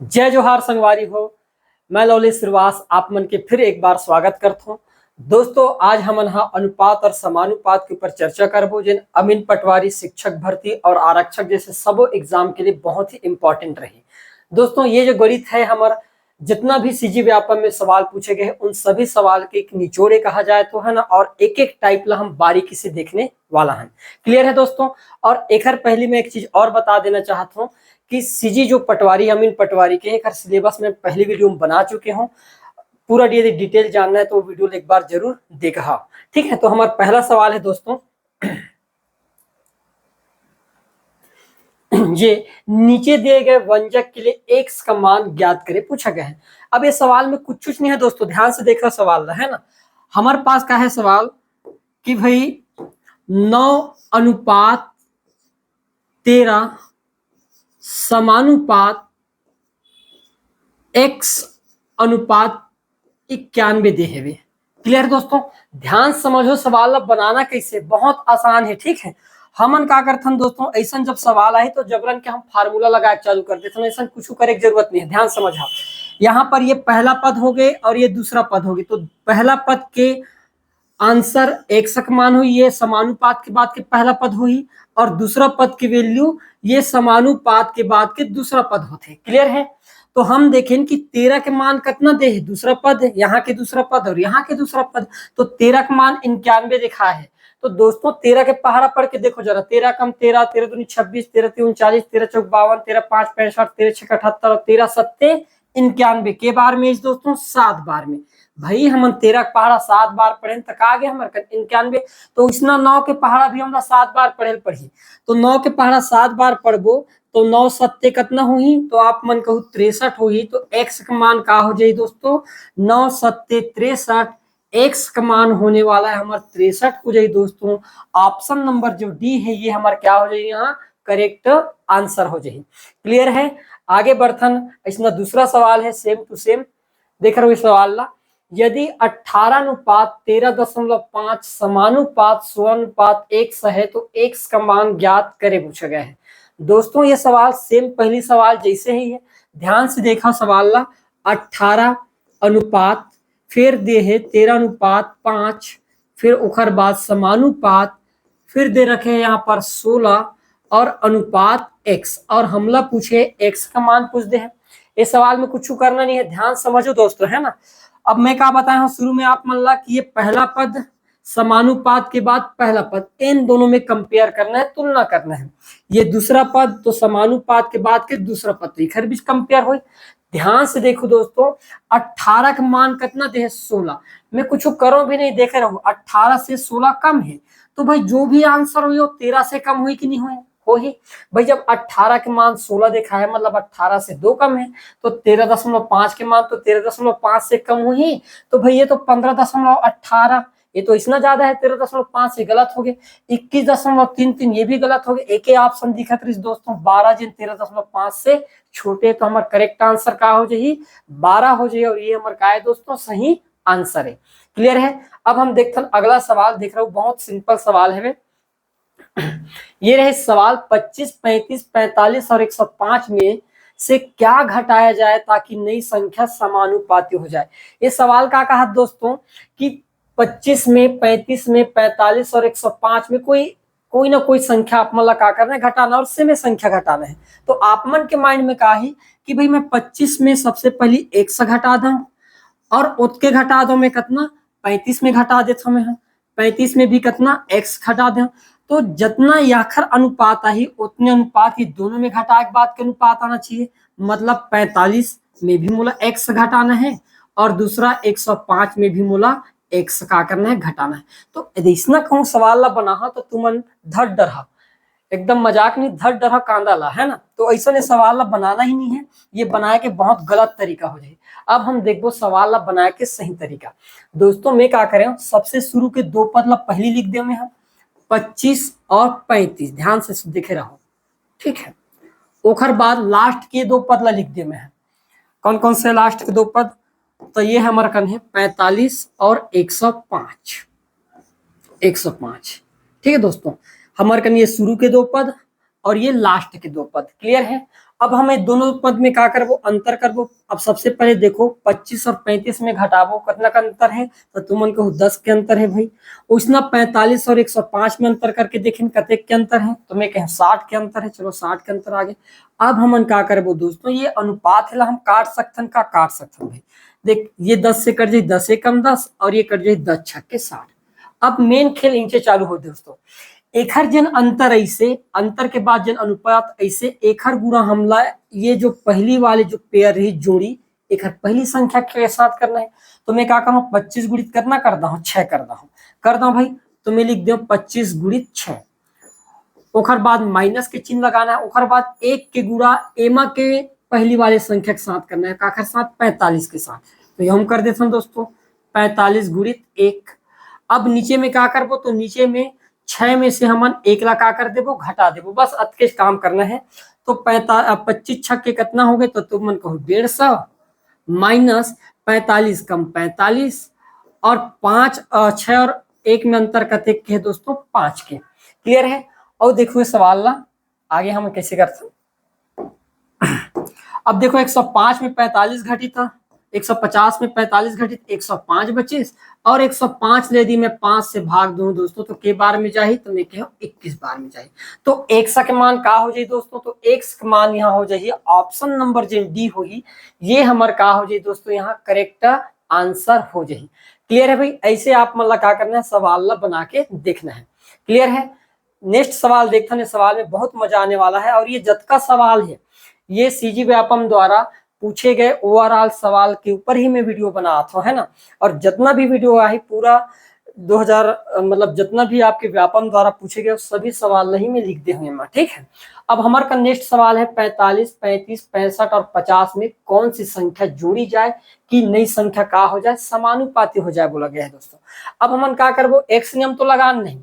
जय जोहार संगवारी हो। मैं लवली श्रीवास आप मन के फिर एक बार स्वागत करता हूँ। दोस्तों आज हमन अनुपात और समानुपात के ऊपर चर्चा करबो जिन अमीन पटवारी शिक्षक भर्ती और आरक्षक जैसे सबो एग्जाम के लिए बहुत ही इंपॉर्टेंट रही। दोस्तों ये जो गणित है हमारा जितना भी सीजी व्यापम में सवाल पूछे गए उन सभी सवाल के एक निचोड़े कहा जाए तो है ना, और एक एक टाइप ला हम बारीकी से देखने वाला है। क्लियर है दोस्तों। और एक पहली में एक चीज और बता देना चाहता हूँ कि सीजी जो पटवारी अमीन पटवारी के एक सिलेबस में पहली वीडियो में बना चुके हूँ। पूरा यदि डिटेल जानना है तो वीडियो एक बार जरूर देखा। ठीक है, तो हमारा पहला सवाल है दोस्तों ये नीचे दिए गए व्यंजक के लिए x का मान ज्ञात करें पूछा गया है। अब ये सवाल में कुछ नहीं है दोस्तों, ध्यान से देखना सवाल है ना। हमारे पास क्या है सवाल कि भाई 9:13 समानुपात x/91 दे है। क्लियर दोस्तों, ध्यान समझो सवाल बनाना कैसे, बहुत आसान है। ठीक है, हमन का करते हैं दोस्तों ऐसा जब सवाल आए तो जबरन के हम फार्मूला लगा चालू कर देते हैं, ऐसा कुछ करे की जरूरत नहीं है। ध्यान समझा, यहाँ पर ये पहला पद हो गए और ये दूसरा पद हो गए, तो पहला पद के आंसर x का मान हुई, ये समानुपात के बाद के पहला पद हुई, और दूसरा पद की वैल्यू ये समानुपात के बाद के दूसरा पद होते। क्लियर है, तो हम देखें कि 13 के मान कितना दे है, दूसरा पद, यहाँ के दूसरा पद और यहाँ के दूसरा पद, तो 13 का मान 91 दिखा है। तो दोस्तों 13 के पहाड़ा पढ़ के देखो जरा, 13 कम 13, 13 दूनी 26, 13 तीन 39, 13 चौक 52, 13 5 65, 13 6 78 और 13 7 91 के बार में दोस्तों 7 बार में। भाई हम 13 के पहाड़ा 7 बार पढ़े तक आ गए हमारे 91, तो इसना 9 के पहाड़ा भी हमरा 7 बार पढ़ी, तो 9 के पहाड़ा 7 बार पढ़बो तो 9 7 कितना हुई, तो आप मन कहू 63 हुई। तो x का मान का हो जाए दोस्तों 9 7 63, x का मान होने वाला है हमारा 63 हो जाए दोस्तों। ऑप्शन नंबर जो डी है ये हमारा क्या हो जाए, यहाँ करेक्ट आंसर हो जाए। क्लियर है, आगे बढ़थन। इसमें दूसरा सवाल है सेम टू सेम, देख रहे हो इस सवाल ला, यदि 18:13.5 समानुपात 100:1 है तो x का मान ज्ञात करे पूछा गया है। दोस्तों ये सवाल सेम पहली सवाल जैसे ही है, ध्यान से देखा सवाल ला। 18 अनुपात फिर दे है 13:5, फिर उखर बाद समानुपात, फिर दे रखे यहाँ पर 16 और अनुपात x, और हमला पूछे x का मान पूछ दे है। इस सवाल में कुछ करना नहीं है, ध्यान समझो दोस्तों है ना। अब मैं क्या बताया हूँ शुरू में आप मन ला कि ये पहला पद समानुपात के बाद पहला पद, इन दोनों में कंपेयर करना है, तुलना करना है। ये दूसरा पद तो समानुपात के बाद के दूसरा पद, तो इधर बीच कंपेयर हो। ध्यान से देखो दोस्तों 18 का मान कितना दे है 16, मैं कुछ करो भी नहीं, देख रहा हूँ 18 से 16 कम है, तो भाई जो भी आंसर हुई वो 13 से कम हुई कि नहीं हुई, हो ही। भाई जब 18 के मान 16 देखा है मतलब 18 से 2 कम है, तो 13.5 के मान तो 13.5 से कम हुई, तो भाई ये तो 15.18, ये तो इतना ज्यादा है 13.5 से, गलत हो गए। 21.33 ये भी गलत हो गए। एक ही ऑप्शन दिखा दोस्तों 12 जिन 13.5 से छोटे, तो हमारा करेक्ट आंसर का हो जाए 12 हो जाए, और ये हमारा का है दोस्तों सही आंसर है। क्लियर है, अब हम देखते हैं अगला सवाल, देख रहे हो बहुत सिंपल सवाल है। ये रहे सवाल 25, 35, 45 और 105 में से क्या घटाया जाए ताकि नई संख्या समानुपाती हो जाए। ये सवाल का कहा दोस्तों कि 25 में, 35 में, 45 और 105 में कोई ना कोई संख्या आप मतलब क्या करना है, घटाना, और उससे में संख्या घटाना है। तो आप मन के माइंड में कहा ही कि भाई मैं 25 में सबसे पहली 1 से घटा दूं, और उसके घटा दो मैं कितना 35 में घटा देता हूं, 35 में भी कितना x घटा दें, तो जितना याखर अनुपात आई उतने अनुपात ये दोनों में घटा के बाद के अनुपात आना चाहिए। मतलब 45 में भी मोला x घटाना है, और दूसरा 105 में भी मोला x का करना है, घटाना है। तो ऐसा कहूँ सवाल ला बना तो तुमन धड़ डरा, एकदम मजाक नहीं, धड़ डरा कांदा ला, है ना। तो ऐसा सवाल ला बनाना ही नहीं है, ये बनाए के बहुत गलत तरीका हो जाए। अब हम देखो सवाल ला बनाए के सही तरीका। दोस्तों मैं क्या करें, सबसे शुरू के 2 पद ला पहली लिख दे में हम 25 और 35, ध्यान से दिखे रहो। ठीक है, ओखर बाद लास्ट के 2 पद ला लिख दे में है। कौन कौन से लास्ट के 2 पद, तो ये हमारा कन है 45 और 105। ठीक है दोस्तों, हमारे कन ये शुरू के 2 पद और ये लास्ट के 2 पद। क्लियर है, अब हमें दोनों पद में क्या करबो, अंतर करबो। अब सबसे पहले देखो 25 और 35 में घटाबो, कितना का अंतर है, तो तुमन को 10 के अंतर है भाई। उसना 45 और 105 में अंतर करके देखें कते के अंतर है, तो मैं कहें 60 के अंतर है। चलो 60 के अंतर आ गए। अब हमन क्या करबो दोस्तों, ये अनुपात है, हम काट सकथन का, काट सकथन भाई। देख ये 10 से कट जाए 10 एकम 10 और ये कट जाए 10 छक्के 60। अब मेन खेल इनसे चालू हो दोस्तों। एखर जन अंतर ऐसे, अंतर के बाद जन अनुपात ऐसे, एखर गुणा हमला ये जो पहली वाले जो पेयर रही जोड़ी, एखर पहली संख्या के साथ करना है। तो मैं क्या करूँ, 25 गुणित करना करता हूँ 6 करता हूँ भाई। तो मैं लिख दू 25 गुणित 6। ओखर बाद माइनस के चिन्ह लगाना है। ओखर बाद एक के गुणा एमा के पहली वाले संख्या के साथ करना है, काकर साथ, 45 के साथ। तो ये हम कर देते हैं दोस्तों 45 गुणित 1। अब नीचे में क्या करबो, तो नीचे में 6 में से हमन 1 ला का कर देबो, घटा देबो, बस अतके काम करना है। तो 25 छक्के कितना हो गए, तो तुम मन कहो 150 माइनस 45 कम 45 और 5 6 और 1 में अंतर कते के है दोस्तों, 5 के। क्लियर है। और देखो ये सवाल ला आगे हम कैसे करते हैं। अब देखो 105 में 45 घटी था, 150 में 45 घटी, 105 बचीस और 105 ले दी मैं 5 से भाग दूं दोस्तों, तो के बार में जाही, तो मैं कह 21 बार में जाही। तो x का मान का हो जाए दोस्तों, तो x का मान यहाँ हो जाइए ऑप्शन नंबर जो डी होगी, ये हमार का हो जाए दोस्तों, यहाँ करेक्ट आंसर हो जाए। क्लियर है भाई। ऐसे आप मतलब क्या करना है, सवाल बना के देखना है। क्लियर है। नेक्स्ट सवाल देखते हैं। सवाल में बहुत मजा आने वाला है और ये जत का सवाल है, ये सीजी व्यापम द्वारा पूछे गए ओवरऑल सवाल के ऊपर ही मैं वीडियो बनाता हूँ, है ना। और जितना भी वीडियो आई पूरा 2000 मतलब जितना भी आपके व्यापम द्वारा पूछे गए सभी सवाल नहीं में लिख दे हुए, ठीक है। अब हमारे का नेक्स्ट सवाल है 45, 35, 65 और 50 में कौन सी संख्या जोड़ी जाए कि नई संख्या का हो जाए, समानुपाती हो जाए बोला गया है दोस्तों। अब हम क्या करबो, एक्स नियम तो लगान नहीं,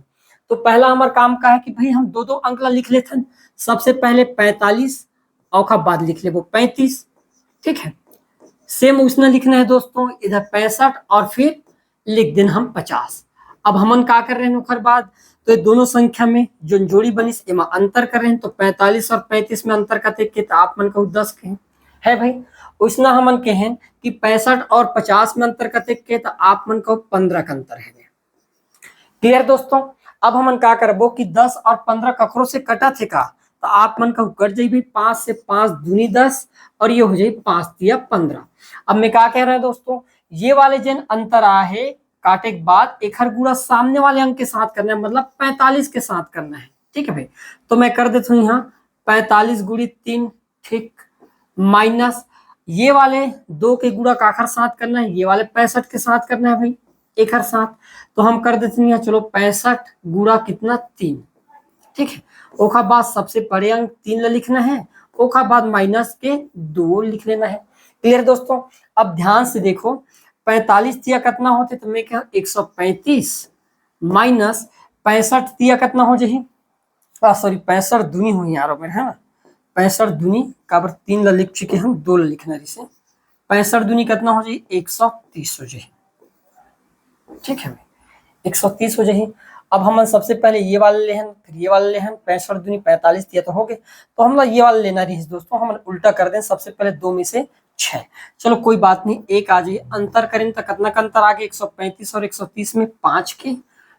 तो पहला हमारा काम का है कि भाई हम दो अंक लिख लेते हैं। सबसे पहले 45 और बाद लिख ले वो 35, ठीक है। सेम उसने लिखना है दोस्तों, इधर 65 और फिर लिख देना हम 50। अब हमन क्या कर रहे हैं उखर बाद, तो ये दोनों संख्या में जो जोड़ी बनी एमा अंतर कर रहे हैं, तो 45 और 35 में अंतर करते के तो आप मन को 10 के है भाई। उसना हमन कहें कि 65 और 50 में अंतर करते के तो आप मन को 15 का अंतर है। क्लियर दोस्तों। अब हमन क्या करबो कि 10 और 15 कखरों से कटा थे का, तो आप मन का कट जाइए 5 से 5 दूनी 10 और ये हो जाए 5 दिया 15। अब मैं क्या कह रहा है दोस्तों, ये वाले जन अंतर आ है काटे के बाद एक हर गुणा सामने वाले अंक के साथ करना है, मतलब 45 के साथ करना है, ठीक है भाई। तो मैं कर देता हूँ यहाँ 45 गुणी 3, ठीक, माइनस ये वाले 2 के गुणा काखर साथ करना है, ये वाले 65 के साथ करना है भाई एक हर साथ। तो हम कर देते हैं चलो 65 गुणा कितना 3, ठीक है। ओखा बाद सबसे बड़े अंक 3 लिखना है, ओखा बाद माइनस के 2 लिख लेना है। क्लियर दोस्तों। अब ध्यान से देखो 45 दिया कितना होते, तो मैं क्या 135 माइनस 65 दिया कितना हो जाए, सॉरी 65 दूनी हुई यार मेरे, है ना। 65 दूनी का 3 लिख चुके हम, 2 लिखना रही से 65 दूनी कितना हो जाए 130 हो जाए, ठीक है 130 हो जाए। अब हम सबसे पहले ये वाले लेहन फिर ये वाले लेहन, 65 दूनी 45 दिया तो हो गए, तो हम ये वाला लेना रही दोस्तों, हम उल्टा कर दें, सबसे पहले 2 में से 6, चलो कोई बात नहीं, एक आ जाइए। अंतर करें तो कितना का अंतर आ गया 135 और 130 में 5 के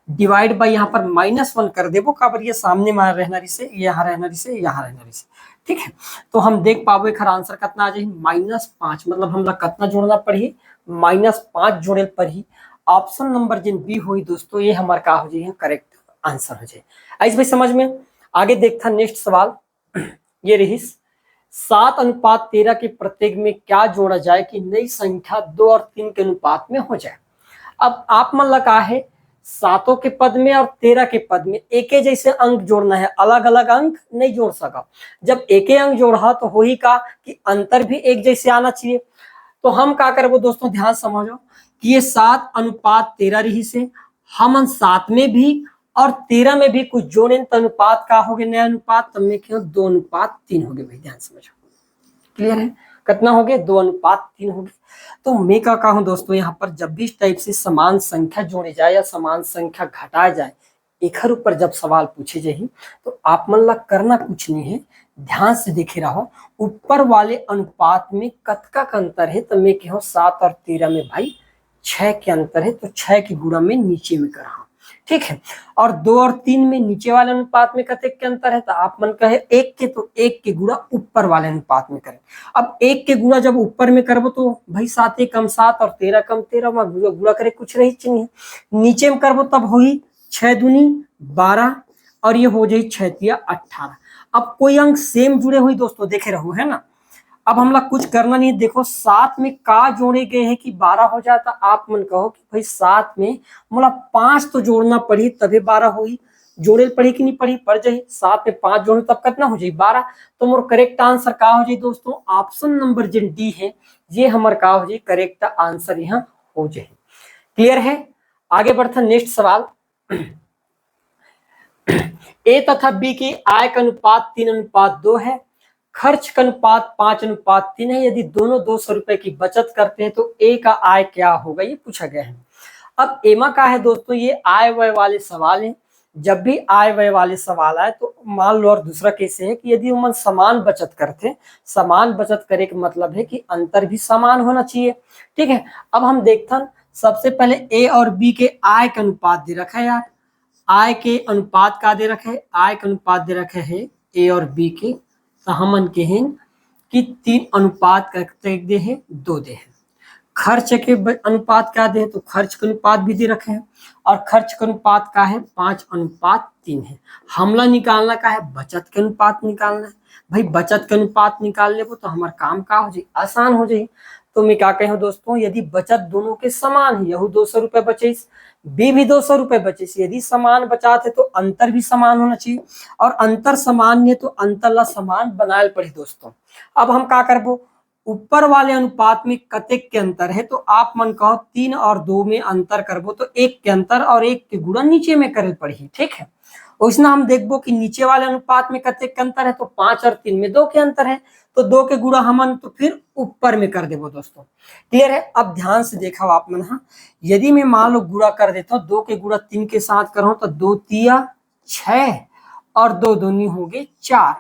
डिवाइड बाय यहाँ पर -1 कर देबो, काबर ये सामने में रहना रही से, यहाँ रहना रही से, यहाँ रहना रही से, ठीक है। तो हम देख पाबो एक आंसर कितना आ जाए -5, मतलब हम कितना जोड़ना पड़ी, -5 जोड़े पड़ी। ऑप्शन नंबर जिन बी हुई दोस्तों, ये हमारा का हो जाए करेक्ट आंसर हो जाए। ऐसे भाई समझ में आगे देखता नेक्स्ट सवाल ये रही 7:13 के प्रत्येक में क्या जोड़ा जाए कि नई संख्या 2 और 3 के अनुपात में हो जाए। अब आप मन लगा है 7 के पद में और 13 के पद में एक जैसे अंक जोड़ना है, अलग अलग अंक नहीं जोड़ सका। जब एक अंक जोड़ा तो हो ही का कि अंतर भी एक जैसे आना चाहिए। तो हम क्या करबो दोस्तों, ध्यान समझो कि ये 7:13 रही से हम 7 में भी और 13 में भी कुछ जोड़े तो अनुपात का हो गया नया अनुपात, तब में क्यों 2:3 हो गए भाई, ध्यान समझो। क्लियर है, कितना हो गया 2:3 हो गए। तो मैं क्या कहूँ दोस्तों, यहाँ पर जब भी इस टाइप से समान संख्या जोड़े जाए या समान संख्या घटाया जाए, एक ऊपर जब सवाल पूछे जाए तो आप मन ला करना कुछ नहीं है, ध्यान से देखे रहो, ऊपर वाले अनुपात में कतका का अंतर है, तो मैं कहूँ 7 और 13 में भाई 6 के अंतर है, तो 6 के गुणा में नीचे में करा, ठीक है। और 2 और 3 में नीचे वाले अनुपात में कतेक के अंतर है, तो आप मन कहे 1 के, तो 1 के गुणा ऊपर वाले अनुपात में करें। अब 1 के गुणा जब ऊपर में करबो तो भाई 7 एक कम 7 और 13 कम 13 में गुणा करे कुछ रही नहीं, नीचे में करबो तब होगी 6 दूनी 12 और ये हो जाए 6 तिया 18। अब कोई अंक सेम जुड़े हुई दोस्तों देखे रहो, है ना। अब हम लोग कुछ करना नहीं, देखो 7 में का जोड़े गए हैं कि 12 हो जाता, आप मन कहो कि भाई 7 में मतलब 5 तो जोड़ना पड़ी तभी 12 हुई, जोड़े पड़ी कि नहीं पड़ी, पड़ जाए 7 में 5 जोड़े तब कितना हो जाए 12। तो मोर करेक्ट आंसर का हो जाए दोस्तों, ऑप्शन नंबर जो डी है ये हमारे का हो जाए करेक्ट आंसर यहाँ हो जाए। क्लियर है, आगे बढ़ता नेक्स्ट सवाल। ए तथा बी की आय का अनुपात 3:2 है, खर्च का अनुपात 5:3 है, यदि दोनों 200 रुपए की बचत करते हैं तो ए का आय क्या होगा, ये पूछा गया है। अब एमा का है दोस्तों, ये आय व्यय वाले सवाल है। जब भी आय व्यय वाले सवाल आए तो मान लो, और दूसरा कैसे है कि यदि हम समान बचत करते, समान बचत करे का मतलब है कि अंतर भी समान होना चाहिए, ठीक है। अब हम देखते हैं, सबसे पहले ए और बी के आय का अनुपात दे रखा है यार, आय के अनुपात का दे रखे, आय का अनुपात दे रखे है ए और बी के, तो हम कहें कि 3 करते दे है 2 दे है। खर्च के अनुपात क्या दे, तो खर्च का अनुपात भी दे रखे हैं, और खर्च का अनुपात का है 5:3 है। हमला निकालना का है, बचत के अनुपात निकालना है। भाई बचत के अनुपात निकाल ले तो हमारा काम का हो जाए, आसान हो जाए। तो मैं क्या कहे दोस्तों, यदि बचत दोनों के समान है, यहू 200 रुपए बचे, बी भी 200 रुपए बचे, यदि समान बचाते तो अंतर भी समान होना चाहिए, और अंतर समान है तो अंतर ला समान बनाए पड़े दोस्तों। अब हम क्या करबो, ऊपर वाले अनुपात में कतेक के अंतर है, तो आप मन कहो 3 और 2 में अंतर करबो तो 1 के अंतर और 1 के गुणा नीचे में करे पड़ी, ठीक है। उसने हम देखबो कि नीचे वाले अनुपात में कतेक के अंतर है, तो 5 और 3 में 2 के अंतर है, तो 2 के गुणा हमन तो फिर ऊपर में कर देबो दोस्तों। क्लियर है, अब ध्यान से देखा आप मन, हाँ यदि मैं मान लो गुणा कर देता हूँ, 2 के गुणा 3 के साथ करो तो 2 तिया 6 और 2 दूनी हो गए 4,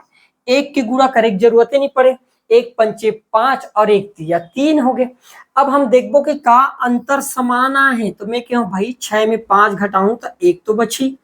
1 के गुणा करे की जरूरत ही नहीं पड़े, 1 पंचे 5 और 1 तिया 3 हो गए। अब हम देखबो कि का अंतर समाना है, तो मैं कहूँ भाई 6 में 5 घटाऊं तो 1 तो बची,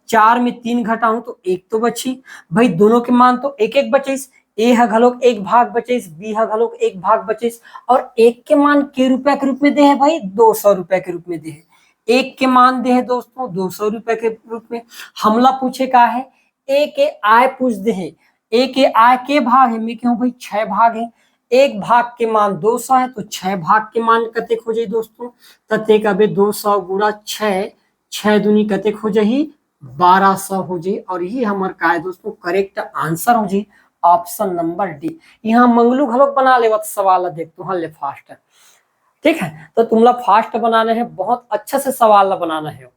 4 में 3 घटाऊं तो 1 तो बची, भाई दोनों के मान तो 1-1 बचे, ए हलोक 1 भाग बचे, बी हलोक 1 भाग बचे, और 1 के मान के रुपए के रूप में दे है भाई 200 रुपए के रूप में दे है, 1 के मान दे है दोस्तों 200 रुपए के रूप में। हमला पूछे का है, ए के आय पूछ दे है, ए के आय के भाग है, मैं कहूँ भाई 6 भाग है, 1 भाग के मान 200 है, तो 6 भाग के मान कतेक हो जाए दोस्तों, ततेक अबे 200 गुणा 6, 6 दूनी कतेक हो जाए 1200 हो जाए, और ये हमार का है दोस्तों करेक्ट आंसर हो जाए ऑप्शन नंबर डी। यहाँ मंगलू घलोक बना ले सवाल देख तू ले फास्ट है, ठीक है। तो तुमला फास्ट बनाना है, बहुत अच्छा से सवाल बनाना है,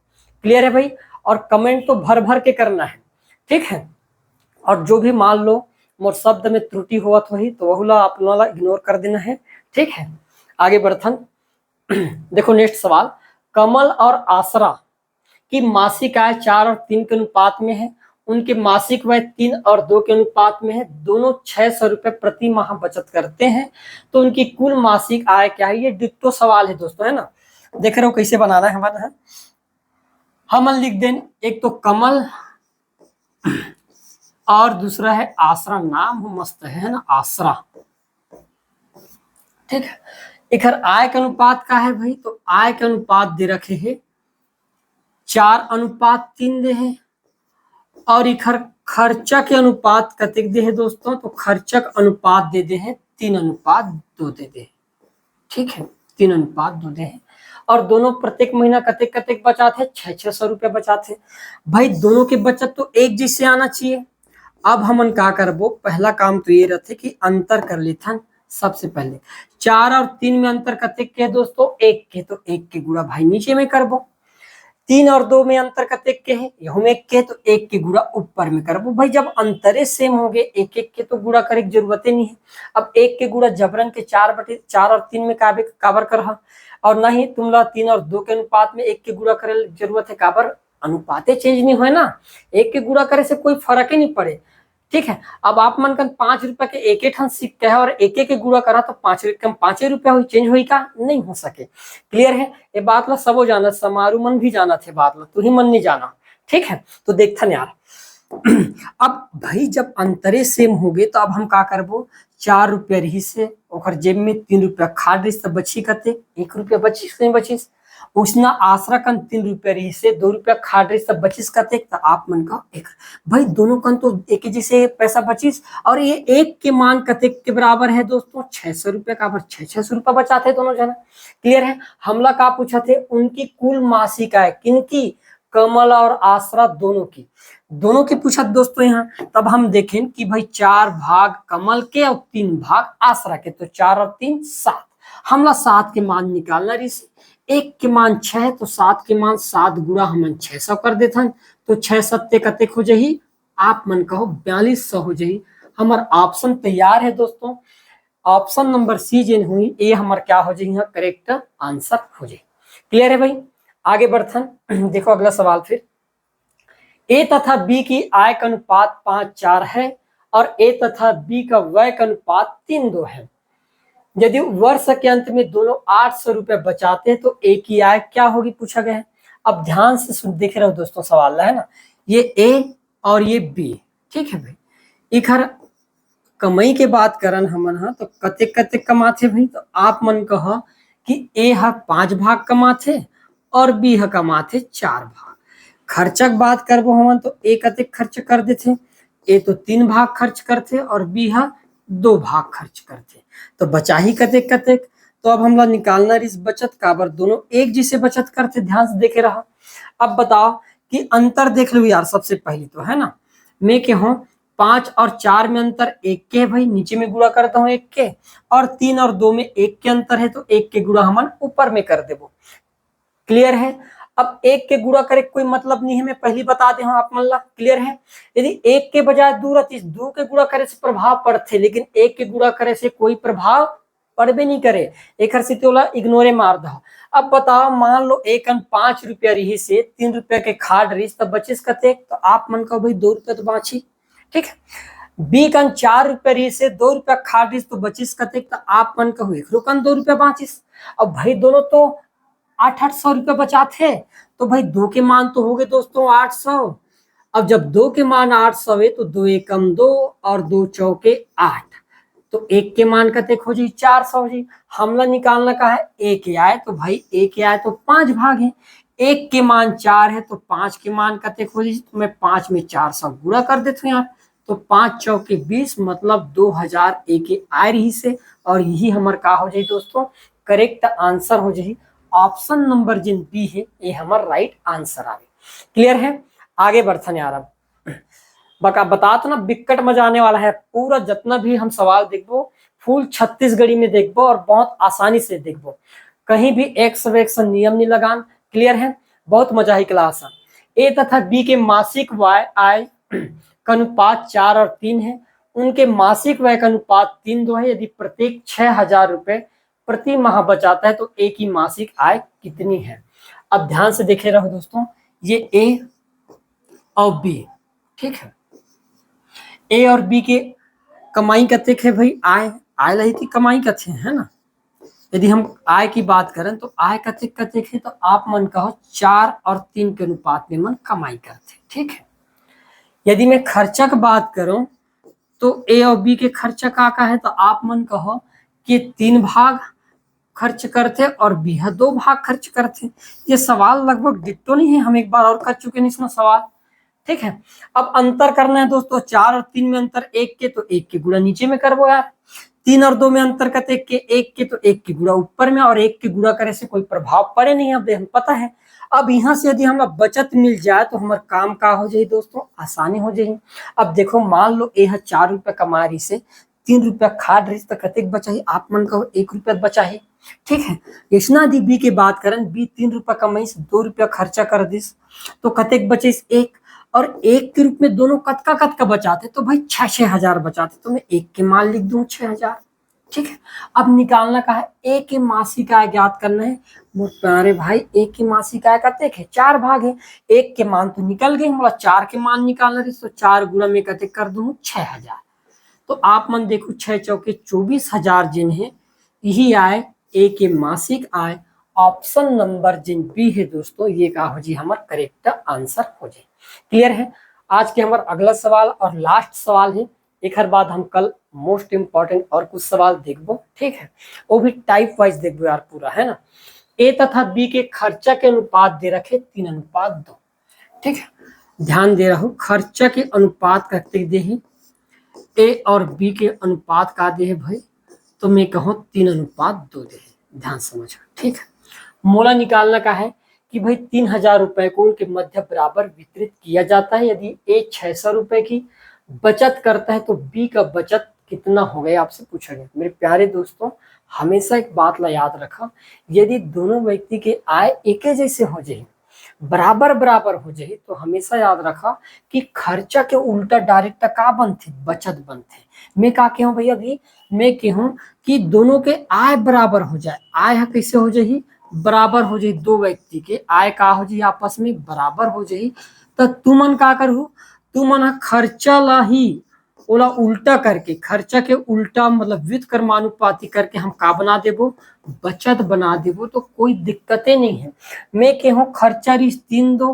क्लियर है भाई। और कमेंट तो भर भर के करना है, ठीक है। और जो भी मान लो मोर शब्द में त्रुटि हुआ तो वहुला आप लोग इग्नोर कर देना है, ठीक है। आगे बढ़थन, देखो नेक्स्ट सवाल, कमल और आसरा की मासिक आय 4 और 3 के अनुपात में है, उनके मासिक व्यय 3 और 2 के अनुपात में है, दोनों 600 रुपए प्रति माह बचत करते हैं, तो उनकी कुल मासिक आय क्या है, ये डिट्टो सवाल है दोस्तों, है ना। देख रहे हो कैसे बनाना है हमारा, हम लिख दें, एक तो कमल और दूसरा है आसरा, नाम हो मस्त है ना आसरा, ठीक है। इधर आय के अनुपात का है भाई, तो आय के अनुपात दे रखे है 4:3 दे है, और इधर खर्चा के अनुपात कतेक दे है दोस्तों, तो खर्चक अनुपात दे है 3:2 दे है, ठीक है, 3:2 दे है। और दोनों प्रत्येक महीना कतेक कतेक बचाते, 600 रुपए बचाते। भाई दोनों की बचत तो एक जैसे आना चाहिए। अब हमन का करबो, पहला काम तो ये रहते कि अंतर कर लेथन। सबसे पहले 4 और 3 में अंतर कतेक के दोस्तों, 1 के, तो 1 के गुणा भाई नीचे में करबो। 3 और 2 में अंतर कतेक के है, यहू में 1 के, तो 1 के गुणा ऊपर में करबो। भाई जब अंतरे सेम हो गए 1-1 के, तो गुणा करे की जरूरत ही नहीं है। अब 1 के गुणा जबरन के 4 और 3 में काबर कर, और ना ही तुमला 3 और 2 के अनुपात में 1 के गुणा करे जरूरत है, काबर अनुपाते चेंज नहीं हुए ना, 1 के गुणा करे से कोई फर्क ही नहीं पड़े। ठीक है। अब आप मन कर 5 रुपए के एक एक ठन सिक्का है और एक एक के गुड़ा करा तो 5 रुपया हुई, चेंज हुई का नहीं हो सके। क्लियर है ये बात ला, सबो जाना, समारू मन भी जाना थे बात ला, तू ही मन नहीं जाना। ठीक है, तो देखथन यार अब भाई जब अंतरे सेम हो गए तो अब हम का करबो, 4 रुपया रही से ओकर जेब में 3 रुपया खाद रही तो बची कते, 1 रुपया बची नहीं बचिस। उसना आसरा कन 3 रुपया रही से 2 रुपया खाद रही तब बचिस कते, तो आप मन का एक भाई दोनों कन तो एक ही जैसे पैसा बचिस। और ये एक के मान कते के बराबर है दोस्तों, 600 रुपया का, 600 रुपया बचाते दोनों जना। क्लियर है। हमला का पूछा थे, उनकी कुल मासिक आय किनकी, कमल और आसरा दोनों की पूछा दोस्तों यहाँ। तब हम देखें कि भाई 4 भाग कमल के और 3 भाग आसरा के, तो 4 और 3 7। हमला 7 के मान निकालना रही, एक के मान 6, तो 7 के मान 7 गुणा हमन 600 कर देथन, तो 6 सत्ते कतेक हो जाही, आप मन कहो 4200 हो जाही। हमार ऑप्शन तैयार है दोस्तों, ऑप्शन नंबर सी जेन हुई ये हमार क्या हो जाए, करेक्ट आंसर हो जाए। क्लियर है भाई, आगे बढ़थन देखो अगला सवाल फिर। ए तथा बी की आय का अनुपात 5:4 है और ए तथा बी का व्यय का अनुपात 3:2 है। यदि वर्ष के अंत में दोनों 800 रुपए बचाते हैं तो ए की आय क्या होगी, पूछा गया है। अब ध्यान से देख रहे हो दोस्तों सवाल है ना, ये ए और ये बी, ठीक है भाई। इखर कमाई के बात करन हमन हा तो कतेक कतेक कमाथे भाई, तो आप मन कह कि ए हा 5 भाग कमाथे और बी हा कमाथे 4 भाग। खर्चक बात करबो हमन तो ए कतेक खर्च कर देथे, ए तो 3 भाग खर्च करथे और बी हा 2 भाग खर्च करथे, तो बचा ही कतेक कतेक। तो अब हमला निकालना रिस बचत, काबर दोनों एक जैसे बचत करते, ध्यान से देखे रहा। अब बताओ कि अंतर देख लो यार, सबसे पहले तो है ना, मैं के हूँ 5 और 4 में अंतर 1 के है भाई, नीचे में गुणा करता हूँ 1 के, और 3 और 2 में 1 के अंतर है तो 1 के गुणा हमन ऊपर में कर देबो। क्लियर है। अब 1 के गुणा करे कोई मतलब नहीं है, मैं पहली बता दे हूं आप मन ला। क्लियर है। यदि 1 के बजाय 2 रहती, 2 के गुणा करे से प्रभाव पड़ते, लेकिन 1 के गुणा करे से कोई प्रभाव पड़बे नहीं करे, एक हर सितोला इग्नोरे मार दो। अब बताओ मान लो एक 5 रुपया रही से 3 रुपया के खाड़ रही तब बचिस कतेक, तो आप मन का भाई 2 रुपया तो बाची। ठीक है। बी कन 4 रुपया रही से 2 रुपया खाड़ रही तो बचिस कतेक, तो आप मन का हुए 2 रुपया बाचिस। अब भाई दोनों तो 800 रुपया बचाते, तो भाई 2 के मान तो हो गए दोस्तों 800। अब जब 2 के मान 800 है तो 2 एकम 2 और 2 चौके 8, तो 1 के मान कतेक हो जी 400 जी। हमला निकालना का है एक आए, तो भाई एक आए तो 5 भाग है, 1 के मान 4 है तो 5 के मान कतेक हो जी, तो मैं 5 में 400 गुणा कर देता हूँ यार, तो 5 चौके 20 मतलब 2000 एक आय रही से, और यही हमार का हो जाए दोस्तों करेक्ट आंसर हो जाए। ऑप्शन नंबर जिन बी है ये हमार राइट आंसर आवे। क्लियर है। आगे बढ़थन यार, अब बता तो ना बिकट मजा आने वाला है, पूरा जितना भी हम सवाल देखबो फुल छत्तीसगढ़ी में देखबो और बहुत आसानी से देखबो, कहीं भी एक्स वेक्स नियम नहीं लगान। क्लियर है, बहुत मजा ही क्लास है। ए तथा बी के मासिक वाय आय का अनुपात 4 और 3 है, उनके मासिक व्यय का अनुपात 3:2 है। यदि प्रत्येक 6000 रुपए प्रति माह बचाता है तो ए की मासिक आय कितनी है। अब ध्यान से देखे रहो दोस्तों, ये ए और बी, ठीक है, ए और बी के कमाई कतेक है भाई, आय रही थी कमाई कथे है ना। यदि हम आय की बात करें तो आय कतेक कतेक है, तो आप मन कहो 4 और 3 के अनुपात में मन कमाई करते। ठीक है। यदि मैं खर्चा की बात करूं तो ए और बी के खर्चा का है, तो आप मन कहो कि 3 भाग खर्च करते और बी 2 भाग खर्च करते। ये सवाल लगभग डिट्टो नहीं है, हम एक बार और कर चुके हैं इसमें सवाल। ठीक है। अब अंतर करना है दोस्तों, 4 और 3 में अंतर 1 के, तो 1 के गुणा नीचे में करबो यार। 3 और 2 में अंतर करते 1 के, तो 1 के गुणा ऊपर में, और 1 के गुणा करे से कोई प्रभाव पड़े नहीं, अब हम पता है। अब यहाँ से यदि हमें बचत मिल जाए तो हमारा काम का हो जाए दोस्तों, आसानी हो जाए। अब देखो मान लो ए 4 रुपया कमा रही से 3 रुपया खाड़ रही तो कतेक बचा ही, आप मन कहो 1 रुपया बचा ही। ठीक है। इसना यदि बी की बात करें, बी 3 रुपया कमाई से 2 रुपया खर्चा कर दिस तो कतेक बचे 1, और 1 के रूप में दोनों कतका कतका बचाते, तो भाई 6-6 हजार बचाते, तो मैं 1 के मान लिख दूं 6000। ठीक है। अब निकालना का है, ए की मासिक आय ज्ञात करना है। प्यारे भाई ए की मासिक आय का देखे 4 भाग है, एक के मान तो निकल गए, मतलब 4 के मान निकालना है, तो 4 गुणा में कहते कर दूं 6000। तो आप मन देखो 6 चौके 24,000 जिन है, यही आय ए के मासिक आय। ऑप्शन नंबर जिन बी है दोस्तों, ये का हो जी हमारा करेक्ट आंसर हो जाए। क्लियर है। आज के हमारा अगला सवाल और लास्ट सवाल है, एक हर बाद हम कल मोस्ट इंपॉर्टेंट और कुछ सवाल देखबो, ठीक है, वो भी टाइप वाइज देखबो यार पूरा, है ना। ए तथा बी के खर्चा के अनुपात दे रखे 3:2, ठीक है। ध्यान दे रहा हूं, खर्चा के अनुपात करते दे ही, ए और बी के अनुपात का दे है भाई, तो मैं कहूँ 3:2 दे है, ध्यान समझ, ठीक है। मोला निकालना का है कि भाई 3,000 रुपए को उनके मध्य बराबर वितरित किया जाता है। यदि ए 600 रुपए की बचत करता है तो बी का बचत कितना हो गया, आपसे पूछा गया। मेरे प्यारे दोस्तों, हमेशा एक बात ला याद रखा, यदि दोनों व्यक्ति के आय एक जैसे हो जाए, बराबर बराबर हो जाए, तो हमेशा याद रखा कि खर्चा के उल्टा डायरेक्ट का बनते, बचत बनते। मैं का कहूँ भैया, अभी मैं कहूँ कि दोनों के आय बराबर हो जाए, आय कैसे हो जाए, बराबर हो जाए, दो व्यक्ति के आय का हो जाए आपस में बराबर हो जाए, तो तुमन का करू, तुमन खर्चा ला ही ओला उल्टा करके, खर्चा के उल्टा मतलब व्युत्क्रमानुपाती करके हम का बना देबो, बचत बना देबो, तो कोई दिक्कतें नहीं है। मैं कहूँ खर्चा रिस 3 दो,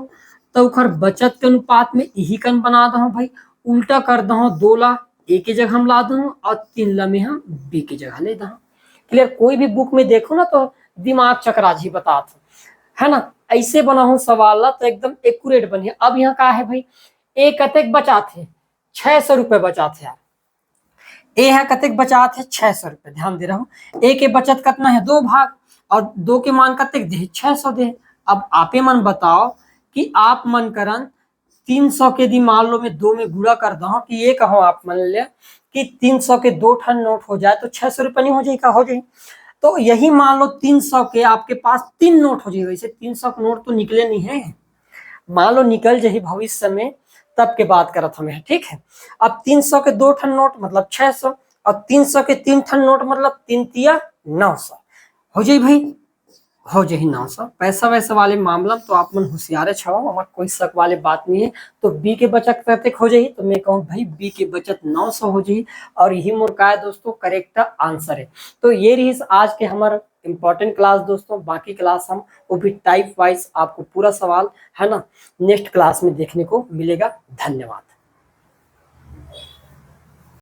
तो खर बचत के अनुपात में यही कन बना दो भाई, उल्टा कर दो 2 ला ए के जगह हम ला दो और 3 ला में हम बी की जगह ले दो। क्लियर। कोई भी बुक में देखो ना तो दिमाग चकराजी बतात, है ना, ऐसे बना हूं सवाल ला तो एकदम एक्यूरेट बनिए। अब यहाँ का है भाई, ए कतेक बचा थे, 600 रुपए बचा थे यार, ए है कतेक बचा थे 600 रुपए। ध्यान दे रहा हूँ, ए के बचत कितना है 2 भाग, और 2 के मान कतेक दे 600 दे। अब आपे मन बताओ कि आप मन करन 300 के दी मान लो मैं 2 में गुणा कर दो कि ये कहो आप मान ले कि 300 के 2 ठन नोट हो जाए तो 600 रुपए नहीं हो जाए, का हो जाए। तो यही मान लो 300 के आपके पास 3 नोट हो जाए, वैसे 300 के नोट तो निकले नहीं है, मान लो निकल जाए भविष्य में, तब के बात करत हमें, ठीक है। अब 300 के 2 ठन नोट मतलब 600, और 300 के 3 ठन नोट मतलब 3 तिया 900 हो जाए भाई, हो जाए 900। पैसा वैसा वाले मामला तो आप मन होशियार छो, हमारा कोई शक वाले बात नहीं है। तो बी के बचत कतेक हो जाए, तो मैं कहूँ भाई बी के बचत 900 हो जाए, और यही मोर का है दोस्तों करेक्ट आंसर है। तो ये रही आज के हमारे इंपॉर्टेंट क्लास दोस्तों। बाकी क्लास हम वो भी टाइप वाइज आपको पूरा सवाल, है ना, नेक्स्ट क्लास में देखने को मिलेगा। धन्यवाद।